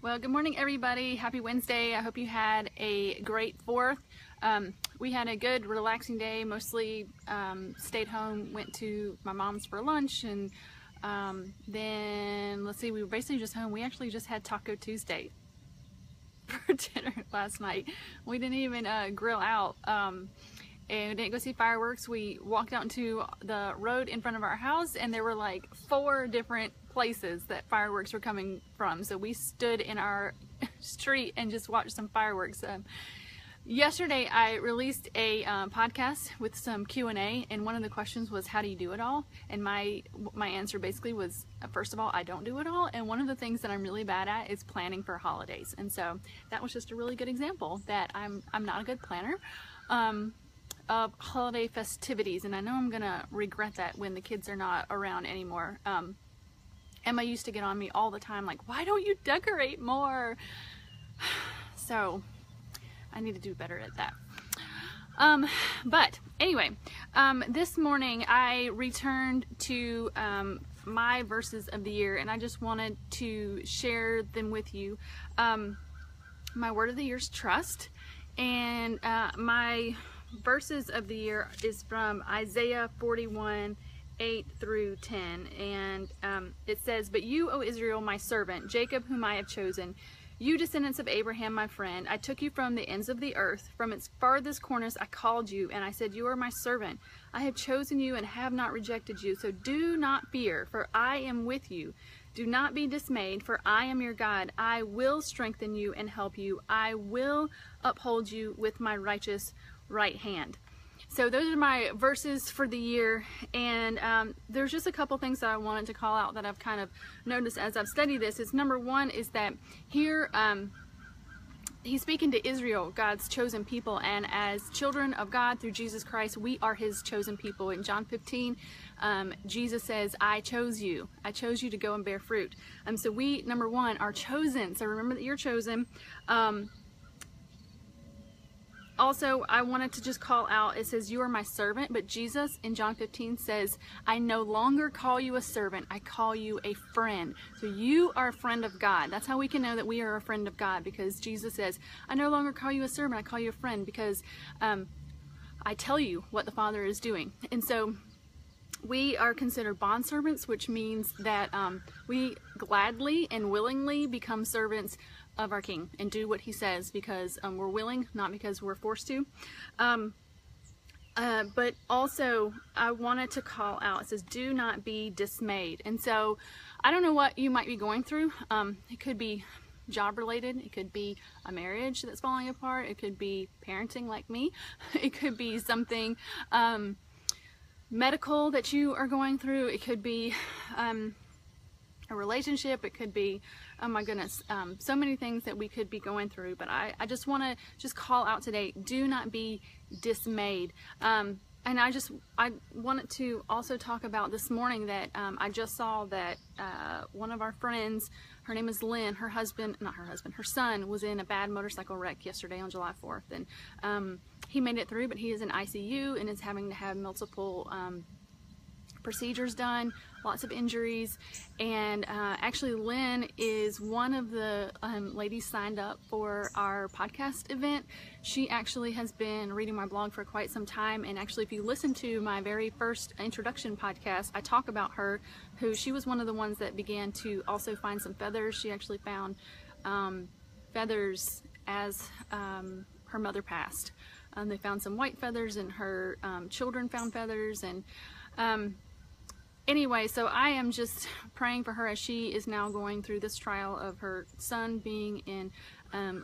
Well, good morning, everybody. Happy Wednesday. I hope you had a great 4th. We had a good, relaxing day. Mostly stayed home, went to my mom's for lunch, and then, let's see, we were basically just home. We actually just had Taco Tuesday for dinner last night. We didn't even grill out. And we didn't go see fireworks. We walked out into the road in front of our house, and there were like 4 different places that fireworks were coming from. So we stood in our street and just watched some fireworks. Yesterday I released a podcast with some Q&A, and one of the questions was, how do you do it all? And my answer basically was, first of all, I don't do it all, and one of the things that I'm really bad at is planning for holidays. And so that was just a really good example that I'm not a good planner of holiday festivities, and I know I'm gonna regret that when the kids are not around anymore. Emma used to get on me all the time, like, why don't you decorate more? So I need to do better at that. But anyway, this morning I returned to my verses of the year, and I just wanted to share them with you. My word of the year is trust, and my verses of the year is from Isaiah 41:8-10, and it says, "But you, O Israel, my servant, Jacob, whom I have chosen, you descendants of Abraham, my friend, I took you from the ends of the earth, from its farthest corners I called you, and I said, you are my servant. I have chosen you and have not rejected you. So do not fear, for I am with you. Do not be dismayed, for I am your God. I will strengthen you and help you. I will uphold you with my righteous right hand." So those are my verses for the year, and there's just a couple things that I wanted to call out that I've kind of noticed as I've studied this. Is number one is that here he's speaking to Israel, God's chosen people, and as children of God through Jesus Christ, we are his chosen people. In John 15, Jesus says, I chose you to go and bear fruit. So we, number one, are chosen. So remember that you're chosen. Also, I wanted to just call out, it says, you are my servant, but Jesus in John 15 says, I no longer call you a servant, I call you a friend. So you are a friend of God. That's how we can know that we are a friend of God, because Jesus says, I no longer call you a servant, I call you a friend, because I tell you what the Father is doing. And so we are considered bondservants, which means that we gladly and willingly become servants of our King and do what he says, because we're willing, not because we're forced to. But also I wanted to call out, it says, do not be dismayed. And so I don't know what you might be going through. It could be job related, it could be a marriage that's falling apart, it could be parenting like me, it could be something medical that you are going through, it could be a relationship, it could be, oh my goodness, so many things that we could be going through. But I just want to just call out today, do not be dismayed. And I wanted to also talk about this morning that I just saw that one of our friends, her name is Lynn, her son was in a bad motorcycle wreck yesterday on July 4th. And he made it through, but he is in ICU and is having to have multiple procedures done, lots of injuries. And actually Lynn is one of the ladies signed up for our podcast event. She actually has been reading my blog for quite some time, and actually if you listen to my very first introduction podcast, I talk about her, she was one of the ones that began to also find some feathers. She actually found feathers as her mother passed. They found some white feathers, and her children found feathers, and anyway, so I am just praying for her as she is now going through this trial of her son being in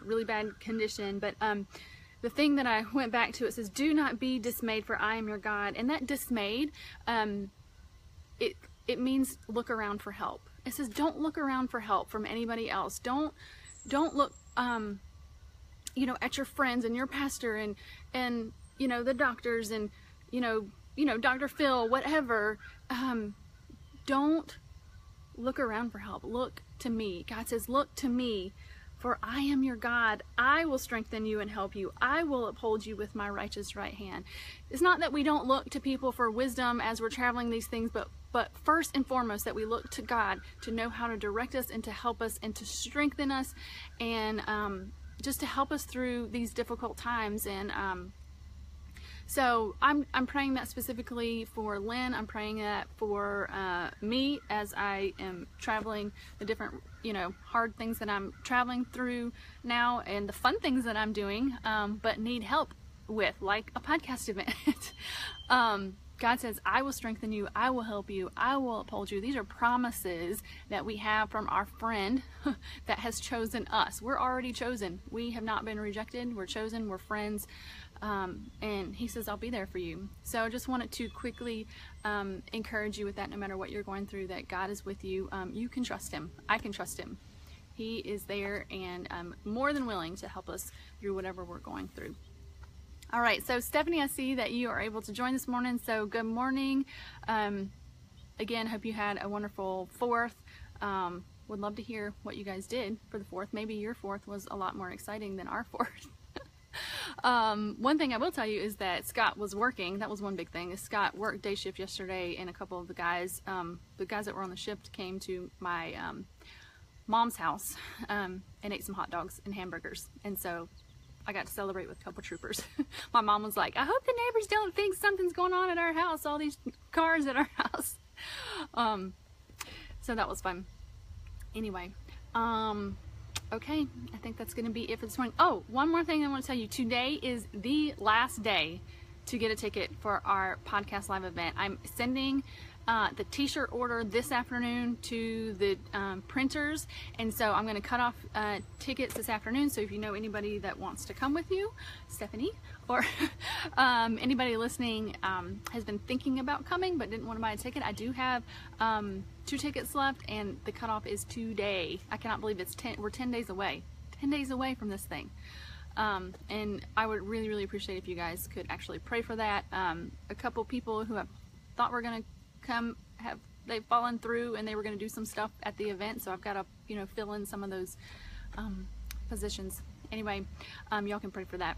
really bad condition. But the thing that I went back to, it says, do not be dismayed, for I am your God. And that dismayed, it means look around for help. It says don't look around for help from anybody else. Don't look you know, at your friends and your pastor and you know, the doctors and you know Dr. Phil, whatever. Don't look around for help. Look to me. God says, look to me, for I am your God. I will strengthen you and help you. I will uphold you with my righteous right hand. It's not that we don't look to people for wisdom as we're traveling these things, but But first and foremost, that we look to God to know how to direct us and to help us and to strengthen us, and just to help us through these difficult times. And so I'm praying that specifically for Lynn. I'm praying that for me as I am traveling, the different, hard things that I'm traveling through now, and the fun things that I'm doing, but need help with, like a podcast event. God says, I will strengthen you, I will help you, I will uphold you. These are promises that we have from our friend that has chosen us. We're already chosen. We have not been rejected. We're chosen. We're friends. And he says, I'll be there for you. So I just wanted to quickly encourage you with that. No matter what you're going through, that God is with you. You can trust him. I can trust him. He is there and more than willing to help us through whatever we're going through. All right, so Stephanie, I see that you are able to join this morning, so good morning. Again, hope you had a wonderful 4th. Would love to hear what you guys did for the 4th. Maybe your 4th was a lot more exciting than our 4th. One thing I will tell you is that Scott was working. That was one big thing. Scott worked day shift yesterday, and a couple of the guys that were on the shift came to my mom's house and ate some hot dogs and hamburgers, and so I got to celebrate with a couple troopers. My mom was like, I hope the neighbors don't think something's going on at our house, all these cars at our house. So that was fun. Anyway, okay, I think that's going to be it for this morning. Oh, one more thing I want to tell you. Today is the last day to get a ticket for our podcast live event. I'm sending the t-shirt order this afternoon to the printers, and so I'm going to cut off tickets this afternoon. So if you know anybody that wants to come with you, Stephanie, or anybody listening has been thinking about coming but didn't want to buy a ticket, I do have 2 tickets left, and the cutoff is today. I cannot believe we're 10 days away. 10 days away from this thing. And I would really, really appreciate if you guys could actually pray for that. A couple people who have thought we're going to come they've fallen through, and they were going to do some stuff at the event, so I've got to fill in some of those positions. Anyway, y'all can pray for that.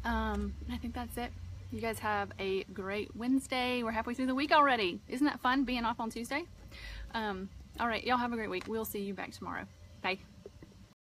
I think that's it. You guys have a great Wednesday. We're halfway through the week already. Isn't that fun being off on Tuesday? All right, y'all have a great week. We'll see you back tomorrow. Bye.